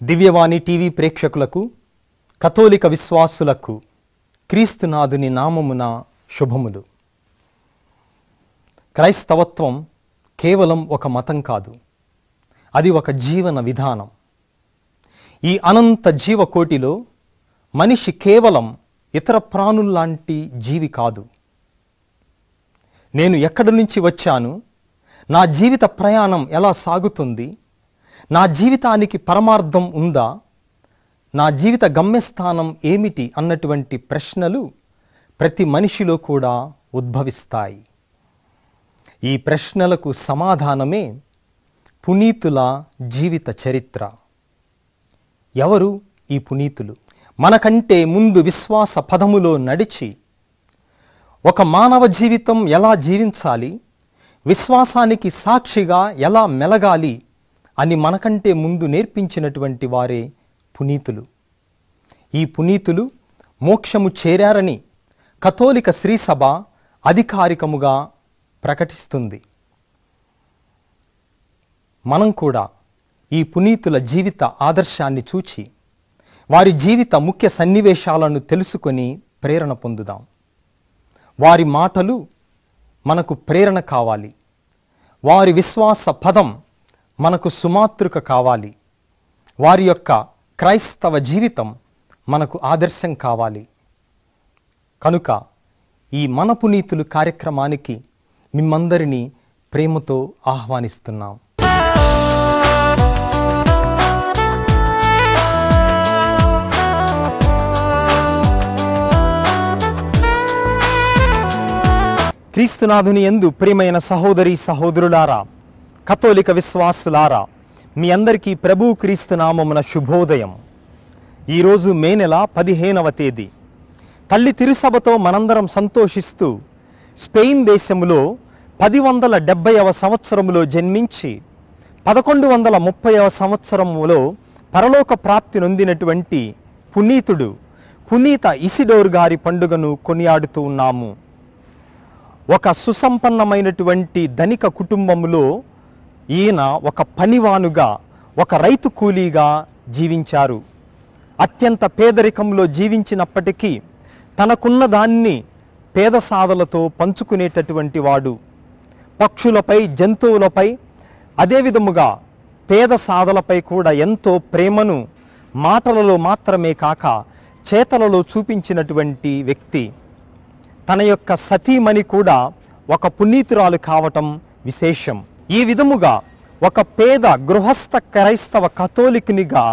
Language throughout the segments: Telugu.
దివ్యవాణి టీవీ ప్రేక్షకులకు, కథోలిక విశ్వాసులకు క్రీస్తునాథుని నామమున శుభములు. క్రైస్తవత్వం కేవలం ఒక మతం కాదు, అది ఒక జీవన విధానం. ఈ అనంత జీవకోటిలో మనిషి కేవలం ఇతర ప్రాణుల్లాంటి జీవి కాదు. నేను ఎక్కడి నుంచి వచ్చాను, నా జీవిత ప్రయాణం ఎలా సాగుతుంది, నా జీవితానికి పరమార్థం ఉందా, నా జీవిత గమ్యస్థానం ఏమిటి అన్నటువంటి ప్రశ్నలు ప్రతి మనిషిలో కూడా ఉద్భవిస్తాయి. ఈ ప్రశ్నలకు సమాధానమే పునీతుల జీవిత చరిత్ర. ఎవరు ఈ పునీతులు? మనకంటే ముందు విశ్వాస పదములో నడిచి ఒక మానవ జీవితం ఎలా జీవించాలి, విశ్వాసానికి సాక్షిగా ఎలా మెలగాలి అని మనకంటే ముందు నేర్పించినటువంటి వారే పునీతులు. ఈ పునీతులు మోక్షము చేరారని కథోలిక శ్రీసభ అధికారికముగా ప్రకటిస్తుంది. మనం కూడా ఈ పునీతుల జీవిత ఆదర్శాన్ని చూచి వారి జీవిత ముఖ్య సన్నివేశాలను తెలుసుకొని ప్రేరణ పొందుదాం. వారి మాటలు మనకు ప్రేరణ కావాలి, వారి విశ్వాస పదం మనకు సుమాతృక కావాలి, వారి యొక్క క్రైస్తవ జీవితం మనకు ఆదర్శం కావాలి. కనుక ఈ మన పునీతులు కార్యక్రమానికి మిమ్మందరినీ ప్రేమతో ఆహ్వానిస్తున్నాం. క్రీస్తునాథుని యందు ప్రియమైన సహోదరి సహోదరులారా, కథోలిక విశ్వాసులారా, మీ అందరికీ ప్రభు క్రీస్తు నామమున శుభోదయం. ఈరోజు మే నెల 15వ తేదీ. తల్లి తిరుసభతో మనందరం సంతోషిస్తూ స్పెయిన్ దేశంలో 1070వ సంవత్సరములో జన్మించి 1130వ సంవత్సరములో పరలోక ప్రాప్తి నొందినటువంటి పునీతుడు పునీత ఇసిడోర్ గారి పండుగను కొనియాడుతూ ఉన్నాము. ఒక సుసంపన్నమైనటువంటి ధనిక కుటుంబంలో ఈయన ఒక పనివానుగా, ఒక రైతు కూలీగా జీవించారు. అత్యంత పేదరికంలో జీవించినప్పటికీ తనకున్న దాన్ని పేద సాధలతో పంచుకునేటటువంటి వాడు. పక్షులపై, జంతువులపై, అదేవిధముగా పేద సాధలపై కూడా ఎంతో ప్రేమను మాటలలో మాత్రమే కాక చేతలలో చూపించినటువంటి వ్యక్తి. తన యొక్క సతీమణి కూడా ఒక పునీతురాలు కావటం విశేషం. ఈ విధముగా ఒక పేద గృహస్థ క్రైస్తవ కథోలికునిగా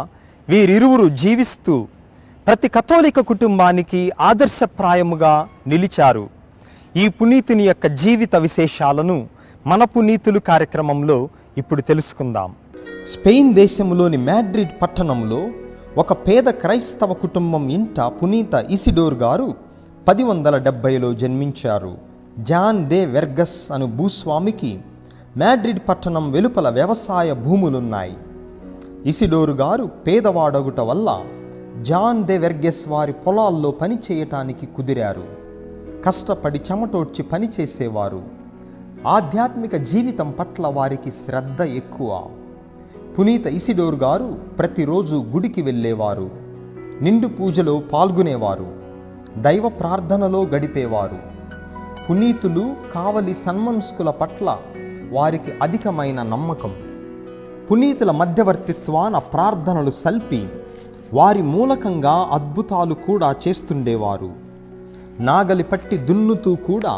వీరిరువురు జీవిస్తూ ప్రతి కథోలిక కుటుంబానికి ఆదర్శప్రాయముగా నిలిచారు. ఈ పునీతుని యొక్క జీవిత విశేషాలను మన పునీతులు కార్యక్రమంలో ఇప్పుడు తెలుసుకుందాం. స్పెయిన్ దేశంలోని మాడ్రిడ్ పట్టణంలో ఒక పేద క్రైస్తవ కుటుంబం ఇంట పునీత ఇసిడోర్ గారు 1070లో జన్మించారు. జాన్ దే వెర్గస్ అను భూస్వామికి మాడ్రిడ్ పట్టణం వెలుపల వ్యవసాయ భూములున్నాయి. ఇసిడోరు గారు పేదవాడగుట వల్ల జాన్ దే వెర్గస్ వారి పొలాల్లో పని చేయటానికి కుదిరారు. కష్టపడి చెమటోడ్చి పని చేసేవారు. ఆధ్యాత్మిక జీవితం పట్ల వారికి శ్రద్ధ ఎక్కువ. పునీత ఇసిడోరు గారు ప్రతిరోజు గుడికి వెళ్ళేవారు. నిండు పూజలో పాల్గొనేవారు. దైవ ప్రార్థనలో గడిపేవారు. పునీతులు కావలి సన్మనస్కుల పట్ల వారికి అధికమైన నమ్మకం. పునీతుల మధ్యవర్తిత్వాన ప్రార్థనలు సల్పి వారి మూలకంగా అద్భుతాలు కూడా చేస్తుండేవారు. నాగలి పట్టి దున్నుతూ కూడా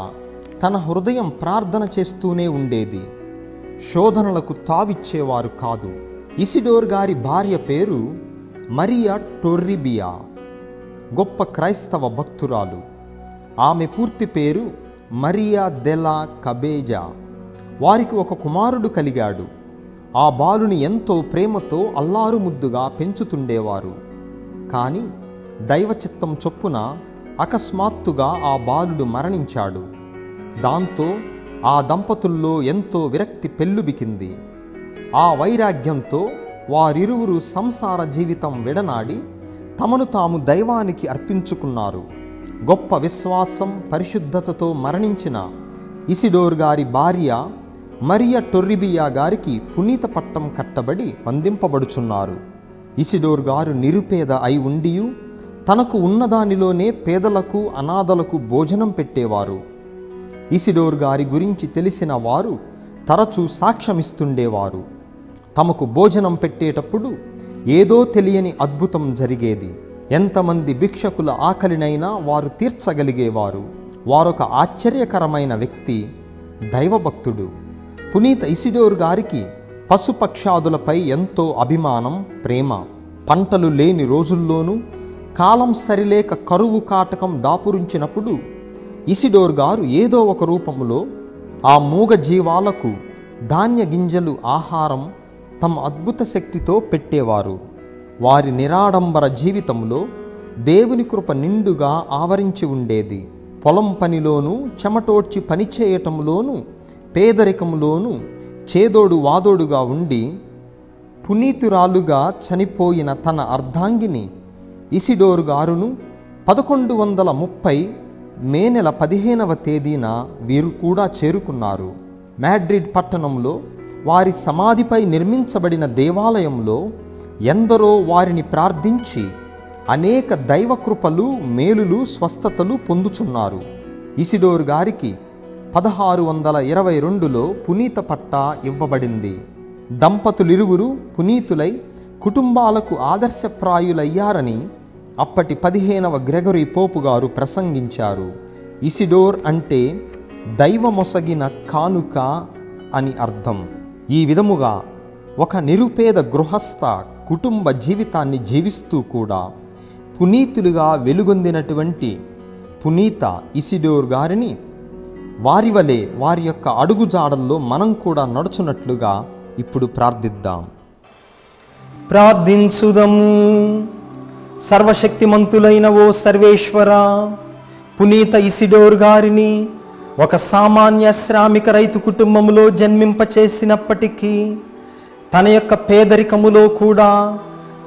తన హృదయం ప్రార్థన చేస్తూనే ఉండేది. శోధనలకు తావిచ్చేవారు కాదు. ఇసిడోర్ గారి భార్య పేరు మరియా టొర్రిబియా, గొప్ప క్రైస్తవ భక్తురాలు. ఆమె పూర్తి పేరు మరియా దెలా కబేజా. వారికి ఒక కుమారుడు కలిగాడు. ఆ బాలుని ఎంతో ప్రేమతో అల్లారు ముద్దుగా పెంచుతుండేవారు. కానీ దైవచిత్తం చొప్పున అకస్మాత్తుగా ఆ బాలుడు మరణించాడు. దాంతో ఆ దంపతుల్లో ఎంతో విరక్తి పెల్లుబికింది. ఆ వైరాగ్యంతో వారిరువురు సంసార జీవితం విడనాడి తమను తాము దైవానికి అర్పించుకున్నారు. గొప్ప విశ్వాసం, పరిశుద్ధతతో మరణించిన ఇసిడోర్ గారి భార్య మరియా టొర్రిబియా గారికి పునీత పట్టం కట్టబడి వందింపబడుచున్నారు. ఇసిడోర్ గారు నిరుపేద అయి ఉండియు తనకు ఉన్నదానిలోనే పేదలకు అనాథలకు భోజనం పెట్టేవారు. ఇసిడోర్ గారి గురించి తెలిసిన వారు తరచూ సాక్ష్యమిస్తుండేవారు. తమకు భోజనం పెట్టేటప్పుడు ఏదో తెలియని అద్భుతం జరిగేది. ఎంతమంది భిక్షకుల ఆకలినైనా వారు తీర్చగలిగేవారు. వారొక ఆశ్చర్యకరమైన వ్యక్తి, దైవభక్తుడు. పునీత ఇసిడోర్ గారికి పశుపక్షాదులపై ఎంతో అభిమానం, ప్రేమ. పంటలు లేని రోజుల్లోనూ కాలం సరిలేక కరువు కాటకం దాపురించినప్పుడు ఇసిడోర్ గారు ఏదో ఒక రూపంలో ఆ మూగ జీవాలకు ధాన్య గింజలు ఆహారం తమ అద్భుత శక్తితో పెట్టేవారు. వారి నిరాడంబర జీవితంలో దేవుని కృప నిండుగా ఆవరించి ఉండేది. పొలం పనిలోనూ చెమటోడ్చి పనిచేయటంలోనూ పేదరికంలోనూ చేదోడు వాదోడుగా ఉండి పునీతురాలుగా చనిపోయిన తన అర్ధాంగిని ఇసిడోర్ గారును 1130 మే నెల 15వ తేదీన వీరు కూడా చేరుకున్నారు. మాడ్రిడ్ పట్టణంలో వారి సమాధిపై నిర్మించబడిన దేవాలయంలో ఎందరో వారిని ప్రార్థించి అనేక దైవకృపలు, మేలులు, స్వస్థతలు పొందుచున్నారు. ఇసిడోర్ గారికి 1622లో పునీత పట్టా ఇవ్వబడింది. దంపతులిరువురు పునీతులై కుటుంబాలకు ఆదర్శప్రాయులయ్యారని అప్పటి 15వ గ్రెగరీ పోపు గారు ప్రసంగించారు. ఇసిడోర్ అంటే దైవమొసగిన కానుక అని అర్థం. ఈ విధముగా ఒక నిరుపేద గృహస్థ కుటుంబ జీవితాన్ని జీవిస్తూ కూడా పునీతులుగా వెలుగొందినటువంటి పునీత ఇసిడోర్ గారిని వారి వలె వారి యొక్క అడుగుజాడల్లో మనం కూడా నడుచున్నట్లుగా ఇప్పుడు ప్రార్థిద్దాం. ప్రార్థించుదము. సర్వశక్తిమంతులైన ఓ సర్వేశ్వర, పునీత ఇసిడోర్ గారిని ఒక సామాన్య శ్రామిక రైతు కుటుంబంలో జన్మింపచేసినప్పటికీ తన యొక్క పేదరికములో కూడా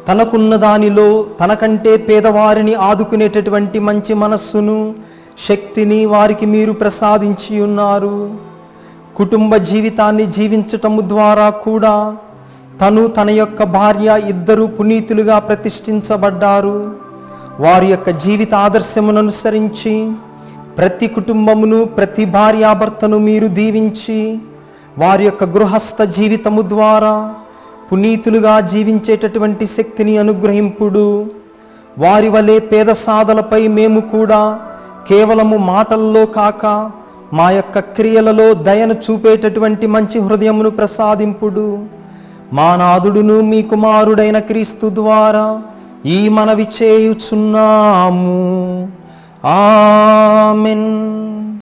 తనకున్న దానిలో తనకంటే పేదవారిని ఆదుకునేటటువంటి మంచి మనస్సును, శక్తిని వారికి మీరు ప్రసాదించి ఉన్నారు. కుటుంబ జీవితాన్ని జీవించటము ద్వారా కూడా తను, తన యొక్క భార్య ఇద్దరు పునీతులుగా ప్రతిష్ఠించబడ్డారు. వారి యొక్క జీవిత ఆదర్శమును అనుసరించి ప్రతి కుటుంబమును, ప్రతి భార్యాభర్తను మీరు దీవించి వారి యొక్క గృహస్థ జీవితము ద్వారా పునీతులుగా జీవించేటటువంటి శక్తిని అనుగ్రహింపుడు. వారి వలె పేద సాధలపై మేము కూడా కేవలము మాటల్లో కాక మా యొక్క క్రియలలో దయను చూపేటటువంటి మంచి హృదయమును ప్రసాదింపుడు. మా నాథుడును మీ కుమారుడైన క్రీస్తు ద్వారా ఈ మనవి చేయుచున్నాము. ఆమెన్.